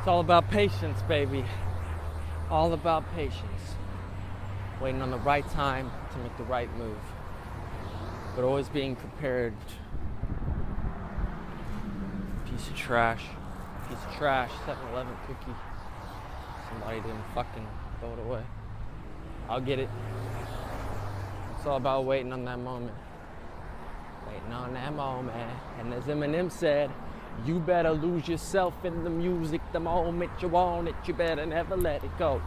It's all about patience, baby. All about patience. Waiting on the right time to make the right move. But always being prepared. Piece of trash. 7-Eleven cookie. Somebody didn't fucking throw it away. I'll get it. It's all about waiting on that moment. Waiting on that moment. And as Eminem said, you better lose yourself in the music the moment you want it. You better never let it go.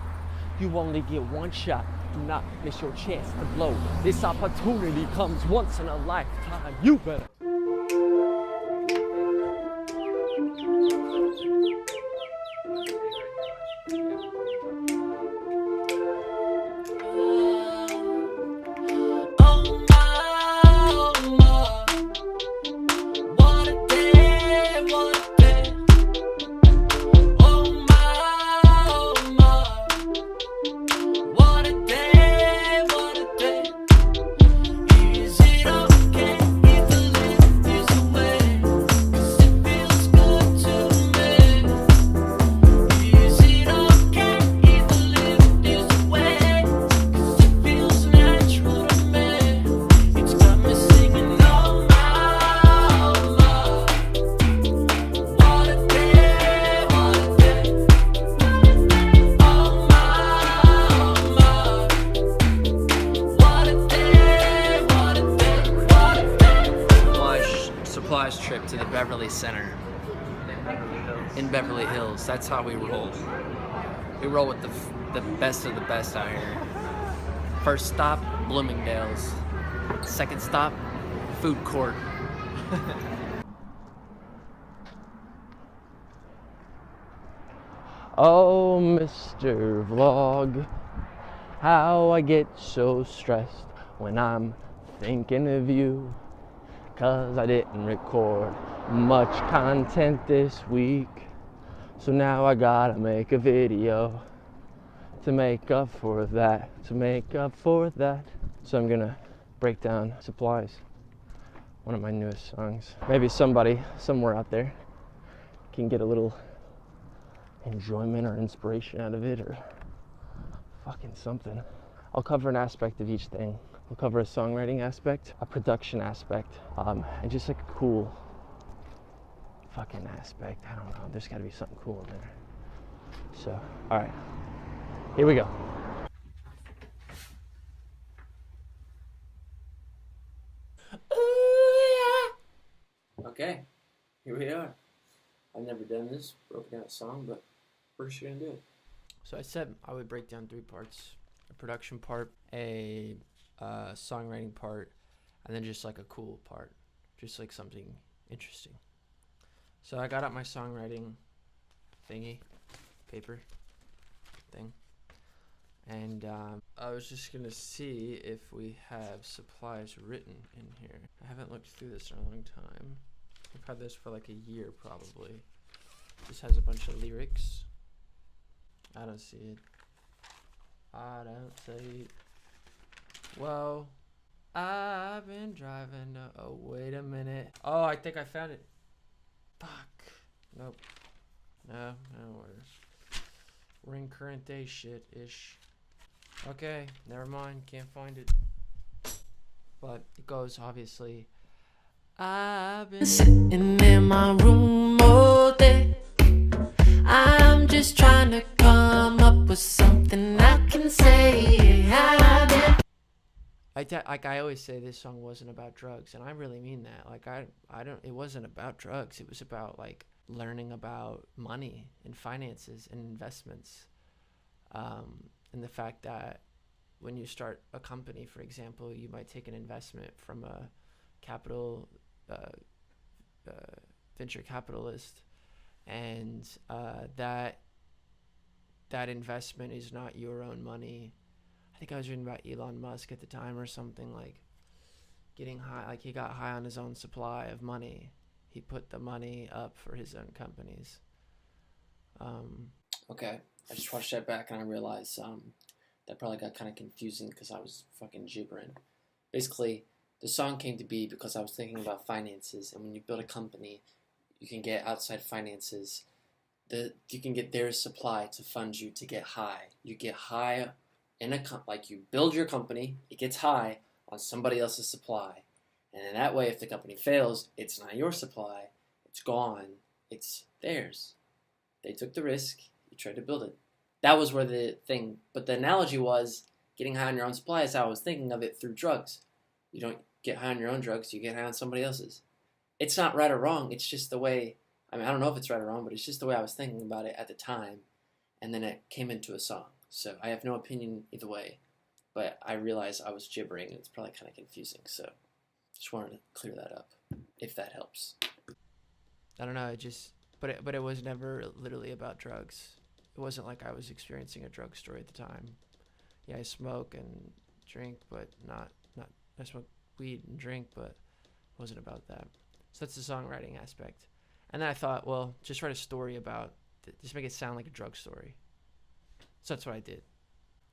You only get one shot. Do not miss your chance to blow. This opportunity comes once in a lifetime. You better. Trip to the Beverly Center in Beverly Hills. That's how we roll. We roll with the best of the best out here. First stop, Bloomingdale's. Second stop, food court. Oh, Mr. Vlog, how I get so stressed when I'm thinking of you. 'Cause I didn't record much content this week. So now I gotta make a video to make up for that. So I'm gonna break down Supplies, one of my newest songs. Maybe somebody somewhere out there can get a little enjoyment or inspiration out of it, or fucking something. I'll cover an aspect of each thing. We'll cover a songwriting aspect, a production aspect, and just like a cool fucking aspect. I don't know. There's got to be something cool in there. So, all right, here we go. Ooh, yeah. Okay, here we are. I've never done this, broken down a song, but we're just gonna do it. So I said I would break down 3 parts: a production part, a songwriting part, and then just like a cool part, just like something interesting. So I got out my songwriting thingy, paper thing, and I was just gonna see if we have Supplies written in here. I haven't looked through this in a long time. I've had this for like a year probably. This has a bunch of lyrics. I don't see it. Well, I've been driving. Oh, wait a minute. Oh, I think I found it. Fuck. Nope. No worries. We're in current day shit ish. Okay, never mind. Can't find it. But it goes obviously. I've been sitting in my room all day. I'm just trying to come up with something I can say. I always say this song wasn't about drugs, and I really mean that. Like it wasn't about drugs. It was about like learning about money and finances and investments, and the fact that when you start a company, for example, you might take an investment from a venture capitalist, and that investment is not your own money. I think I was reading about Elon Musk at the time or something, like getting high, like he got high on his own supply of money. He put the money up for his own companies. Okay, I just watched that back and I realized that probably got kind of confusing because I was fucking gibbering. Basically, the song came to be because I was thinking about finances, and when you build a company, you can get outside finances you can get their supply to fund you to get high. You get high in like you build your company, it gets high on somebody else's supply. And in that way, if the company fails, it's not your supply, it's gone, it's theirs. They took the risk, you tried to build it. That was where the thing, but the analogy was getting high on your own supply is how I was thinking of it through drugs. You don't get high on your own drugs, you get high on somebody else's. It's not right or wrong, it's just the way, I mean, I don't know if it's right or wrong, but it's just the way I was thinking about it at the time, and then it came into a song. So I have no opinion either way, but I realized I was gibbering, and it's probably kind of confusing, so just wanted to clear that up, if that helps. I don't know, but it was never literally about drugs. It wasn't like I was experiencing a drug story at the time. Yeah, I smoke and drink, but not I smoke weed and drink, but it wasn't about that. So that's the songwriting aspect. And then I thought, well, just write a story about, just make it sound like a drug story. So that's what I did.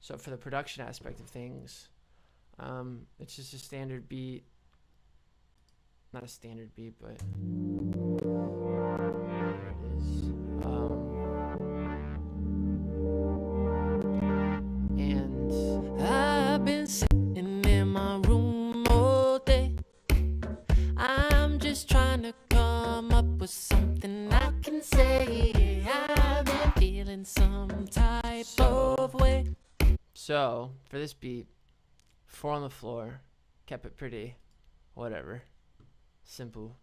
So for the production aspect of things, it's just a standard beat. Not a standard beat, but there it is. And I've been sitting in my room all day. I'm just trying to come up with something I can say. I've been feeling some type of way. So for this beat, 4 on the floor, kept it pretty, whatever, simple.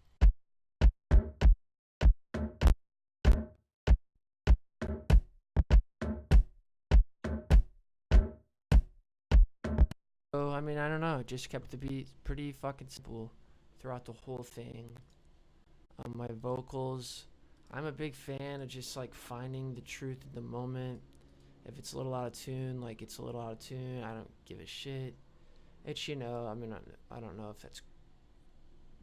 So I mean, I don't know, just kept the beat pretty fucking simple throughout the whole thing. My vocals, I'm a big fan of just like finding the truth in the moment. If it's a little out of tune, like it's a little out of tune, I don't give a shit. It's, I mean, I don't know if that's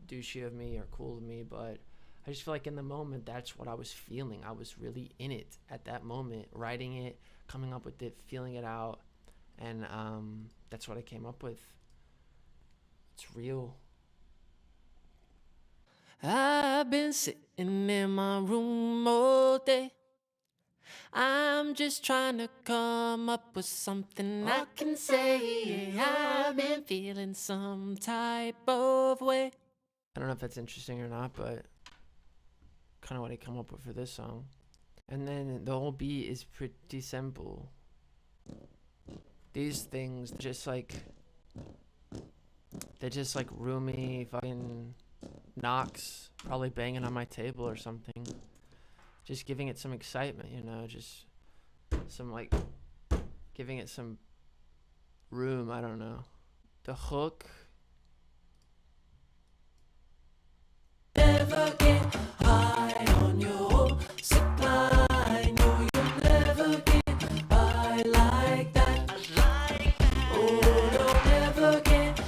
douchey of me or cool of me, but I just feel like in the moment, that's what I was feeling. I was really in it at that moment, writing it, coming up with it, feeling it out, and that's what I came up with. It's real. I've been sitting in my room all day. I'm just trying to come up with something I can say. I've been feeling some type of way. I don't know if that's interesting or not, but kind of what I come up with for this song. And then the whole beat is pretty simple. These things they're just like roomy fucking knocks, probably banging on my table or something. Just giving it some excitement, just some like giving it some room, I don't know. The hook. Never get high on your supply. No, you'll never get high like that. Oh, you'll never get.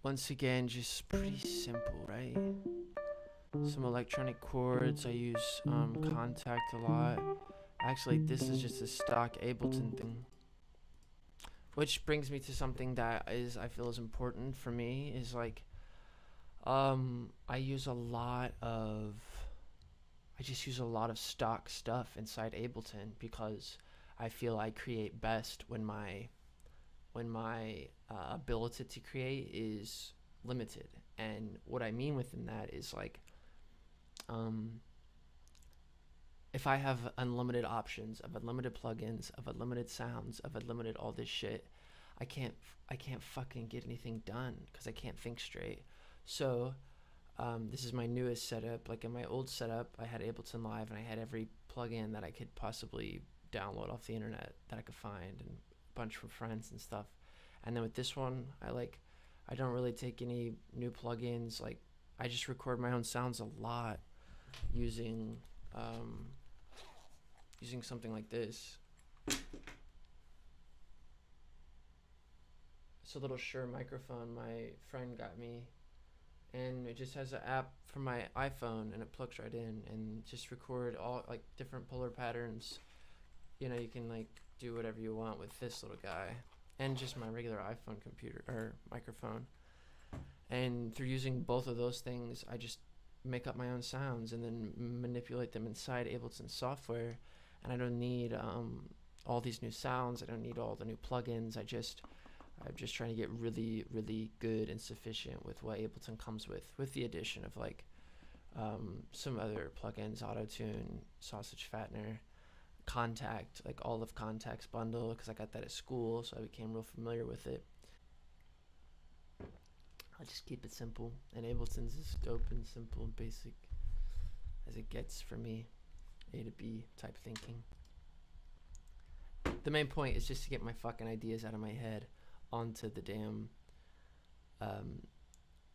Once again, just pretty simple, right? Some electronic chords. I use Contact a lot. Actually, this is just a stock Ableton thing. Which brings me to something that I feel is important for me, is like, I just use a lot of stock stuff inside Ableton because I feel I create best when my ability to create is limited. And what I mean within that is like, if I have unlimited options of unlimited plugins, of unlimited sounds, of unlimited all this shit, I can't fucking get anything done because I can't think straight. So this is my newest setup. Like in my old setup, I had Ableton Live and I had every plugin that I could possibly download off the internet that I could find, and a bunch from friends and stuff. And then with this one, I don't really take any new plugins. Like I just record my own sounds a lot using something like this. It's a little Shure microphone my friend got me, and it just has an app for my iPhone, and it plugs right in and just record all like different polar patterns. You can like do whatever you want with this little guy, and just my regular iPhone computer or microphone. And through using both of those things, I just make up my own sounds and then manipulate them inside Ableton software. And I don't need all these new sounds. I don't need all the new plugins. I'm just trying to get really, really good and sufficient with what Ableton comes with the addition of like some other plugins, Auto-Tune, Sausage Fattener, Contact, like all of Contact's bundle, because I got that at school, so I became real familiar with it. I just keep it simple, and Ableton's as dope and simple and basic as it gets for me. A to B type thinking. The main point is just to get my fucking ideas out of my head onto the damn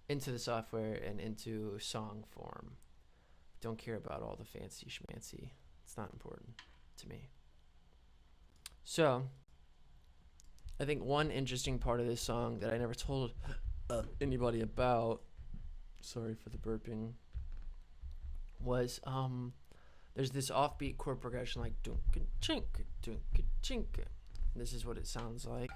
into the software and into song form. Don't care about all the fancy schmancy. It's not important to me. So I think one interesting part of this song that I never told anybody about, sorry for the burping, was there's this offbeat chord progression like dunk chink dunk chink. This is what it sounds like.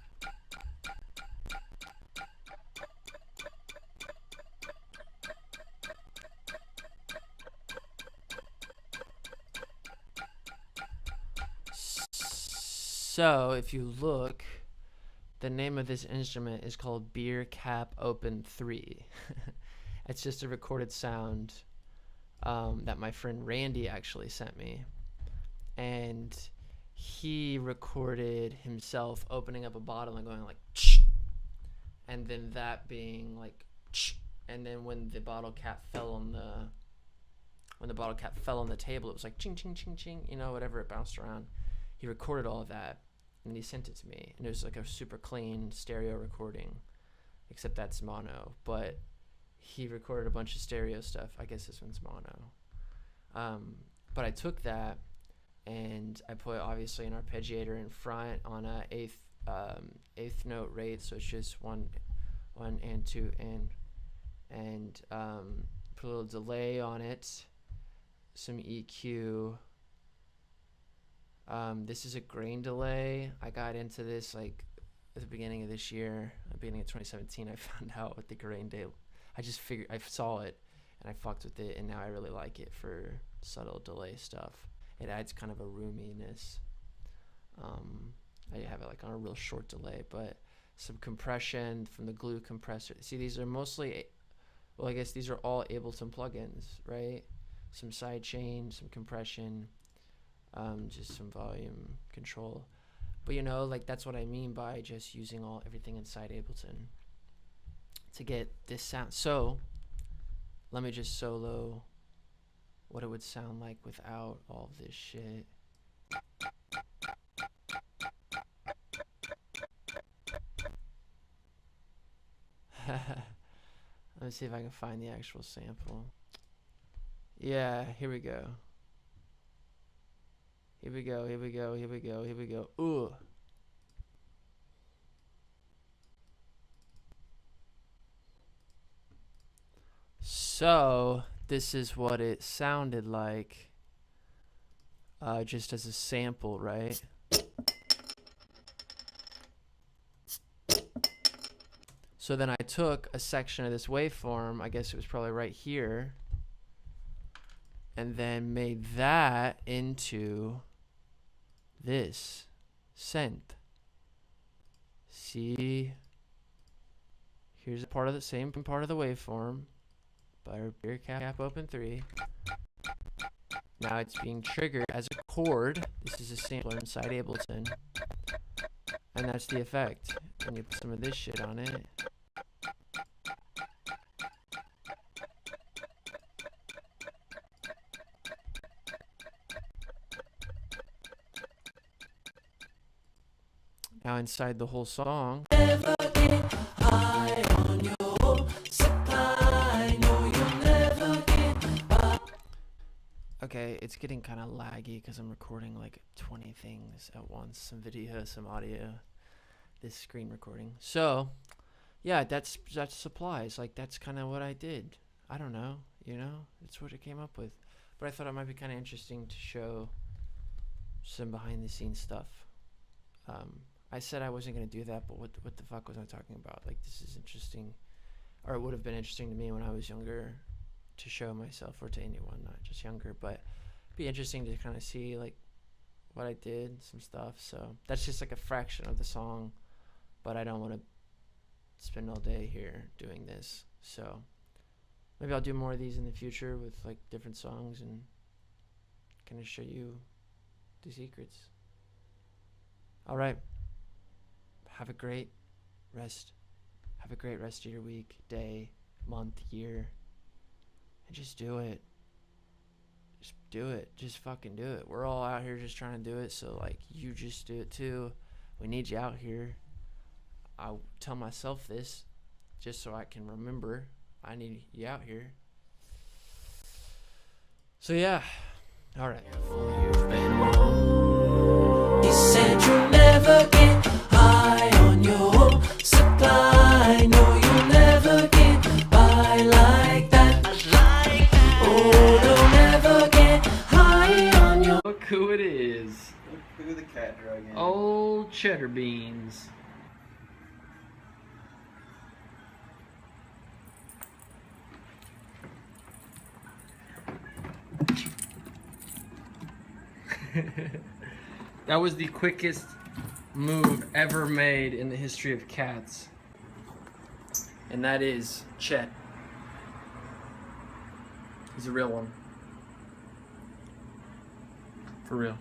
So if you look, the name of this instrument is called Beer Cap Open 3. It's just a recorded sound that my friend Randy actually sent me. And he recorded himself opening up a bottle and going like, ch, and then that being like, ch, and then when the bottle cap fell on the table, it was like ching ching ching ching, you know, whatever, it bounced around. He recorded all of that and he sent it to me, and it was like a super clean stereo recording, except that's mono, but he recorded a bunch of stereo stuff. I guess this one's mono. But I took that and I put obviously an arpeggiator in front on a eighth note rate, so it's just one and two and put a little delay on it, some EQ. This is a grain delay. I got into this like at the beginning of this year, beginning of 2017. I found out what the grain delay. I just figured, I saw it and I fucked with it, and now I really like it for subtle delay stuff. It adds kind of a roominess. I have it like on a real short delay, but some compression from the glue compressor. See, these are mostly, well, I guess these are all Ableton plugins, right? Some side chain, some compression, just some volume control. But you know, like that's what I mean by just using everything inside Ableton to get this sound. So let me just solo what it would sound like without all of this shit. Let me see if I can find the actual sample. Yeah, here we go. Here we go, here we go, here we go, here we go. Ooh. So, this is what it sounded like, just as a sample, right? So then I took a section of this waveform, I guess it was probably right here, and then made that into this synth. See, here's a part of the same part of the waveform by our Beer Cap Open 3. Now it's being triggered as a chord. This is a sampler inside Ableton, and that's the effect. And you put some of this shit on it. Now inside the whole song, never get high on your supply. No, you'll never get by. Okay, it's getting kind of laggy because I'm recording like 20 things at once, some video, some audio, this screen recording. So yeah, that's supplies. Like that's kind of what I did. I don't know, you know, it's what I came up with. But I thought it might be kind of interesting to show some behind the scenes stuff. I said I wasn't going to do that, but what the fuck was I talking about? Like, this is interesting, or it would have been interesting to me when I was younger, to show myself, or to anyone, not just younger, but it'd be interesting to kind of see like what I did, some stuff. So that's just like a fraction of the song, but I don't want to spend all day here doing this. So maybe I'll do more of these in the future with like different songs and kind of show you the secrets. All right. Have a great rest. Have a great rest of your week, day, month, year. And just do it. Just do it. Just fucking do it. We're all out here just trying to do it. So, like, you just do it too. We need you out here. I tell myself this just so I can remember I need you out here. So, yeah. All right. He said you'll never get high on your supply. No, you'll never get by like that. Oh, don't ever get high on your. Look who it is. Look who the cat drug in. Old cheddar beans. That was the quickest move ever made in the history of cats. And that is Chet. He's a real one. For real.